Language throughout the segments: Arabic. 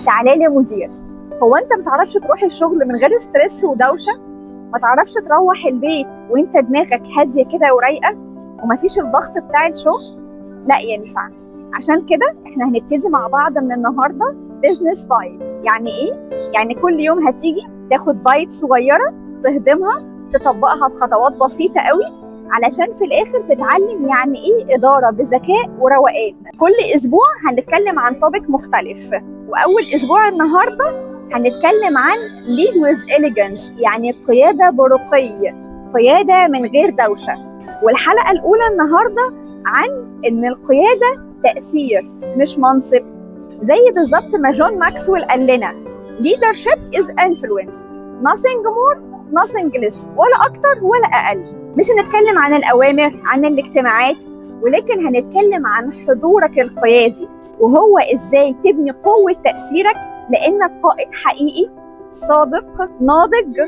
تعالى لي مدير. هو انت متعرفش تروح الشغل من غير ستريس ودوشه؟ ما تعرفش تروح البيت وانت دماغك هاديه كده ورايقه ومفيش الضغط بتاع الشغل؟ لا ينفع. عشان كده احنا هنبتدي مع بعض من النهارده بيزنس بايت. يعني ايه؟ يعني كل يوم هتيجي تاخد بايت صغيره تهضمها، تطبقها بخطوات بسيطه قوي علشان في الاخر تتعلم يعني ايه اداره بذكاء وروقان. كل اسبوع هنتكلم عن توبيك مختلف، واول اسبوع النهارده هنتكلم عن lead with elegance، يعني قياده برقي، قياده من غير دوشه. والحلقه الاولى النهارده عن ان القياده تاثير مش منصب، زي بالظبط ما جون ماكسويل قال لنا leadership is influence nothing more nothing less، ولا اكتر ولا اقل. مش هنتكلم عن الاوامر، عن الاجتماعات، ولكن هنتكلم عن حضورك القيادي وهو ازاي تبني قوه تاثيرك لانك قائد حقيقي صادق ناضج،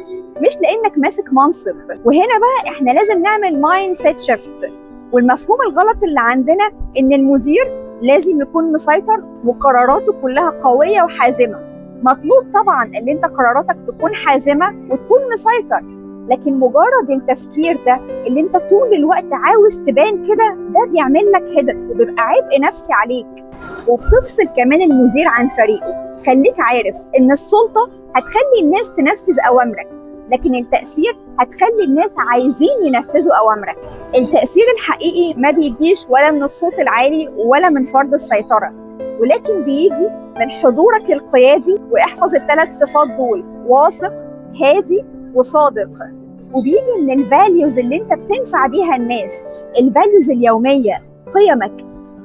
مش لانك ماسك منصب. وهنا بقى احنا لازم نعمل مايند سيت شيفت. والمفهوم الغلط اللي عندنا ان المدير لازم يكون مسيطر وقراراته كلها قويه وحازمه. مطلوب طبعا ان انت قراراتك تكون حازمه وتكون مسيطر، لكن مجرد التفكير ده اللي انت طول الوقت عاوز تبان كده، ده بيعمل لك هدد وبيبقى عبء نفسي عليك، وبتفصل كمان المدير عن فريقه. خليك عارف ان السلطه هتخلي الناس تنفذ اوامرك، لكن التأثير هتخلي الناس عايزين ينفذوا أوامرك. التأثير الحقيقي ما بيجيش ولا من الصوت العالي ولا من فرض السيطرة، ولكن بيجي من حضورك القيادي. واحفظ الثلاث صفات دول: واثق، هادي، وصادق. وبيجي من الفاليوز اللي انت بتنفع بيها الناس، الفاليوز اليومية، قيمك،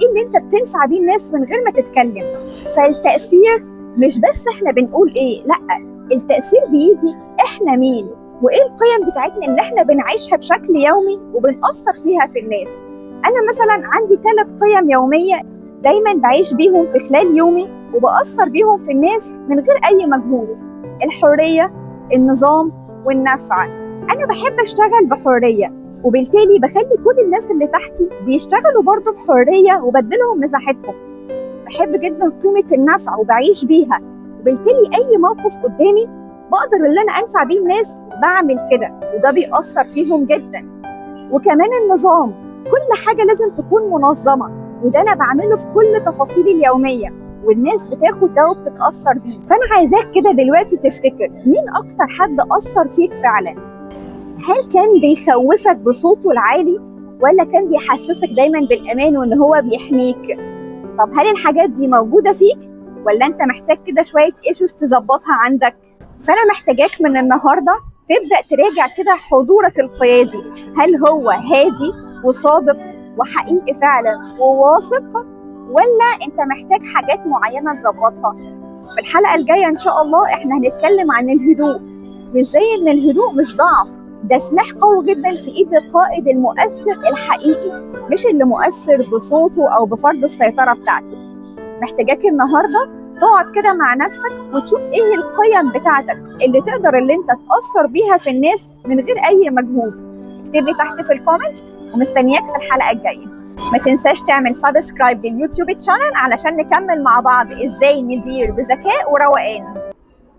ايه اللي انت بتنفع بيه الناس من غير ما تتكلم. فالتأثير مش بس احنا بنقول ايه، لأ، التأثير بيجي احنا مين وايه القيم بتاعتنا اللي احنا بنعيشها بشكل يومي وبنأثر فيها في الناس. انا مثلا عندي 3 قيم يومية دايما بعيش بيهم في خلال يومي وبأثر بيهم في الناس من غير اي مجهود: الحرية، النظام، والنفع. انا بحب اشتغل بحرية، وبالتالي بخلي كل الناس اللي تحتي بيشتغلوا برضو بحرية وبدلهم مساحتهم. بحب جدا قيمة النفع وبعيش بيها، وبالتالي اي موقف قدامي بقدر اللي انا انفع بيه الناس بعمل كده، وده بيأثر فيهم جدا. وكمان النظام، كل حاجة لازم تكون منظمة، وده انا بعمله في كل تفاصيلي اليومية، والناس بتاخد ده وبتتأثر بيه. فانا عايزاك كده دلوقتي تفتكر مين اكتر حد أثر فيك فعلا. هل كان بيخوفك بصوته العالي، ولا كان بيحسسك دايما بالأمان وان هو بيحميك؟ طب هل الحاجات دي موجودة فيك، ولا انت محتاج كده شوية ايشوز تظبطها عندك؟ فانا محتاجاك من النهارده تبدا تراجع كده حضورك القيادي. هل هو هادي وصادق وحقيقي فعلا وواثق، ولا انت محتاج حاجات معينه تظبطها؟ في الحلقه الجايه ان شاء الله احنا هنتكلم عن الهدوء، وازاي ان الهدوء مش ضعف، ده سلاح قوي جدا في ايد القائد المؤثر الحقيقي، مش اللي مؤثر بصوته او بفرض السيطره بتاعته. محتاجاك النهارده تقعد كده مع نفسك وتشوف ايه القيم بتاعتك اللي تقدر اللي انت تأثر بيها في الناس من غير اي مجهود. اكتب لي تحت في الكومنت، ومستنياك في الحلقة الجاية. ما تنساش تعمل سبسكرايب لليوتيوب تشانل علشان نكمل مع بعض ازاي ندير بذكاء وروقان.